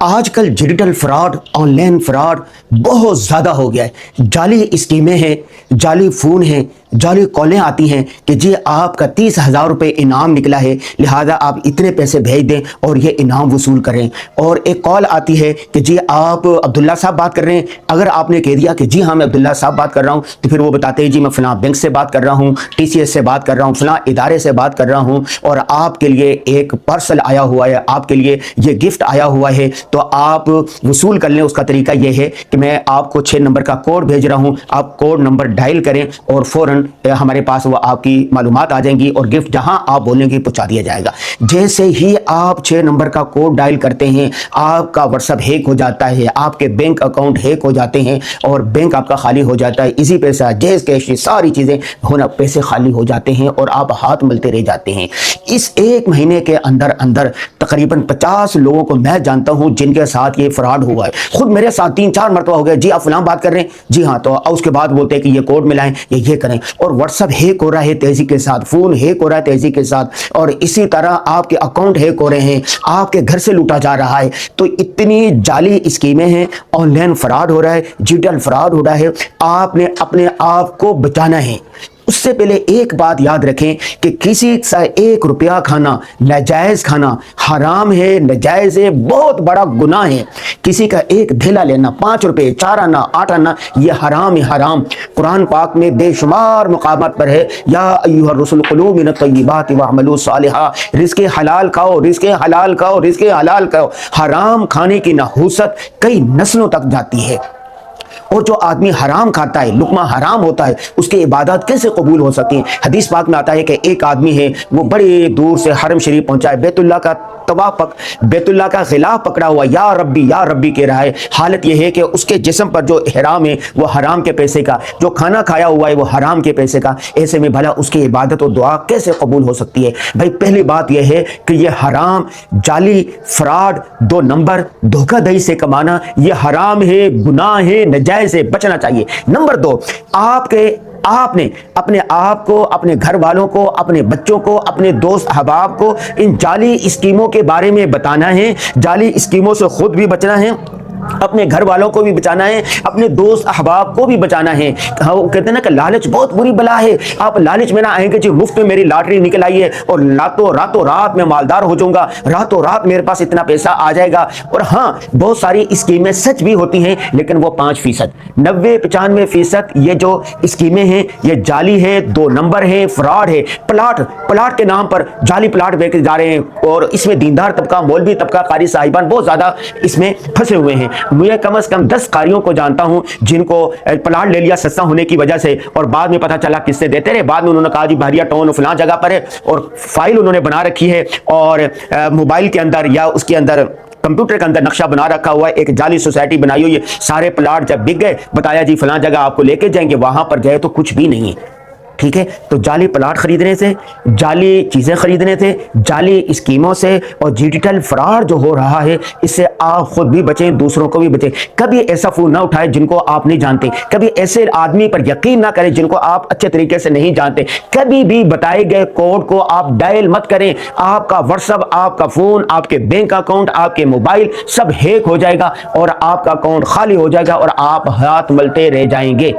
آج کل digital fraud, on line fraud بہت زیادہ ہو گیا ہے۔ جعلی اسکیمیں ہیں، جعلی فون ہیں، جعلی کالیں آتی ہیں کہ جی آپ کا 30,000 روپے انعام نکلا ہے، لہذا آپ اتنے پیسے بھیج دیں اور یہ انعام وصول کریں۔ اور ایک کال آتی ہے کہ جی آپ عبداللہ صاحب بات کر رہے ہیں۔ اگر آپ نے کہہ دیا کہ جی ہاں میں عبداللہ صاحب بات کر رہا ہوں، تو پھر وہ بتاتے ہیں جی میں فلاں بینک سے بات کر رہا ہوں، TCS سے بات کر رہا ہوں، فلاں ادارے سے بات کر رہا ہوں، اور آپ کے لیے ایک پارسل آیا ہوا ہے، آپ کے لیے یہ گفٹ آیا ہوا ہے، تو آپ وصول کر لیں۔ اس کا طریقہ یہ ہے کہ میں آپ کو 6 نمبر کا کوڈ بھیج رہا ہوں، آپ کوڈ نمبر ڈائل کریں اور فوراً ہمارے پاس وہ آپ کی معلومات آ جائیں گی اور گفٹ جہاں آپ بولیں گے پہنچا دیا جائے گا۔ جیسے ہی آپ 6 نمبر کا کوڈ ڈائل کرتے ہیں، آپ کا واٹس ایپ ہیک ہو جاتا ہے، آپ کے بینک اکاؤنٹ ہیک ہو جاتے ہیں اور بینک آپ کا خالی ہو جاتا ہے۔ اسی پیسہ جیز کیش ساری چیزیں ہونا، پیسے خالی ہو جاتے ہیں اور آپ ہاتھ ملتے رہ جاتے ہیں۔ اس ایک مہینے کے اندر تقریباً 50 لوگوں کو میں جانتا ہوں جن کے ساتھ یہ فراڈ ہوا ہے۔ خود میرے ساتھ 3-4 مرتبہ ہو گیا، جی آپ فلاں بات کر رہے ہیں، جی ہاں، تو اس کے بعد بولتے ہیں کہ یہ کوڈ ملائیں، یہ کریں، اور واٹس ایپ ہیک ہو رہا ہے تیزی کے ساتھ، فون ہیک ہو رہا ہے تیزی کے ساتھ، اور اسی طرح آپ کے اکاؤنٹ ہیک ہو رہے ہیں، آپ کے گھر سے لوٹا جا رہا ہے۔ تو اتنی جعلی اسکیمیں ہیں، آن لائن فراڈ ہو رہا ہے، ڈیجیٹل فراڈ ہو رہا ہے۔ آپ نے اپنے آپ کو بچانا ہے۔ اس سے پہلے ایک بات یاد رکھیں کہ کسی سے 1 روپیہ کھانا، ناجائز کھانا حرام ہے، ناجائز ہے، بہت بڑا گناہ ہے۔ کسی کا ایک دھیلا لینا، 5 روپے، 4 آنا، 8 آنا، یہ حرام ہے، حرام۔ قرآن پاک میں بے شمار مقامات پر ہے، یا ایھا الرسل کلوا من الطیبات واعملوا صالحا، رزق حلال کھاؤ، رزق حلال کھاؤ، رزق حلال کھاؤ۔ حرام کھانے کی نحوست کئی نسلوں تک جاتی ہے، اور جو آدمی حرام کھاتا ہے، لقمہ حرام ہوتا ہے، اس کی عبادات کیسے قبول ہو سکتی ہیں؟ حدیث پاک میں آتا ہے کہ ایک آدمی ہے، وہ بڑی دور سے حرم شریف پہنچا ہے، بیت اللہ کا بیت اللہ کا غلاف پکڑا ہوا، یا ربی کہہ رہا ہے۔ حالت یہ ہے کہ اس کے جسم پر جو احرام ہے وہ حرام کے پیسے کا، جو کھانا کھایا ہوا ہے وہ حرام کے پیسے کا۔ ایسے میں بھلا اس کی عبادت و دعا کیسے قبول ہو سکتی ہے؟ بھائی پہلی بات یہ ہے کہ یہ حرام، جعلی فراڈ، 2 نمبر، دھوکہ دہی سے کمانا، یہ حرام ہے، گناہ ہے، نجائز سے بچنا چاہیے۔ نمبر 2، آپ نے اپنے آپ کو، اپنے گھر والوں کو، اپنے بچوں کو، اپنے دوست احباب کو ان جعلی اسکیموں کے بارے میں بتانا ہے۔ جعلی اسکیموں سے خود بھی بچنا ہے، اپنے گھر والوں کو بھی بچانا ہے، اپنے دوست احباب کو بھی بچانا ہے۔ وہ کہتے ہیں نا کہ لالچ بہت بری بلا ہے۔ آپ لالچ میں نہ آئیں کہ جی مفت میں میری لاٹری نکل آئی ہے اور راتوں رات میں مالدار ہو جاؤں گا، راتوں رات میرے پاس اتنا پیسہ آ جائے گا۔ اور ہاں، بہت ساری اسکیمیں سچ بھی ہوتی ہیں، لیکن وہ 5%، 90-95% یہ جو اسکیمیں ہیں یہ جعلی ہیں، 2 نمبر ہیں، فراڈ ہے۔ پلاٹ کے نام پر جعلی پلاٹ بیچے جا رہے ہیں، اور اس میں دیندار طبقہ، مولوی طبقہ، قاری صاحبان بہت زیادہ اس میں پھنسے ہوئے ہیں۔ مجھے کم از کم 10 قاریوں کو جانتا ہوں جن کو پلاٹ لے لیا سستا ہونے کی وجہ سے، اور بعد میں پتہ چلا کس سے دیتے رہے، بعد میں انہوں نے کہا جی بحریہ ٹاؤن فلاں جگہ پر ہے، اور فائل انہوں نے بنا رکھی ہے، اور موبائل کے اندر یا اس کے اندر کمپیوٹر کے اندر نقشہ بنا رکھا ہوا ہے، ایک جعلی سوسائٹی بنائی ہوئی ہے۔ سارے پلاٹ جب بک گئے، بتایا جی فلاں جگہ آپ کو لے کے جائیں گے، وہاں پر گئے تو کچھ بھی نہیں ہے۔ ٹھیک ہے، تو جعلی پلاٹ خریدنے سے، جعلی چیزیں خریدنے سے، جعلی اسکیموں سے اور ڈیجیٹل فراڈ جو ہو رہا ہے، اس سے آپ خود بھی بچیں، دوسروں کو بھی بچیں۔ کبھی ایسا فون نہ اٹھائے جن کو آپ نہیں جانتے، کبھی ایسے آدمی پر یقین نہ کریں جن کو آپ اچھے طریقے سے نہیں جانتے، کبھی بھی بتائے گئے کوڈ کو آپ ڈائل مت کریں۔ آپ کا واٹس ایپ، آپ کا فون، آپ کے بینک اکاؤنٹ، آپ کے موبائل سب ہیک ہو جائے گا، اور آپ کا اکاؤنٹ خالی ہو جائے گا، اور آپ ہاتھ ملتے رہ جائیں گے۔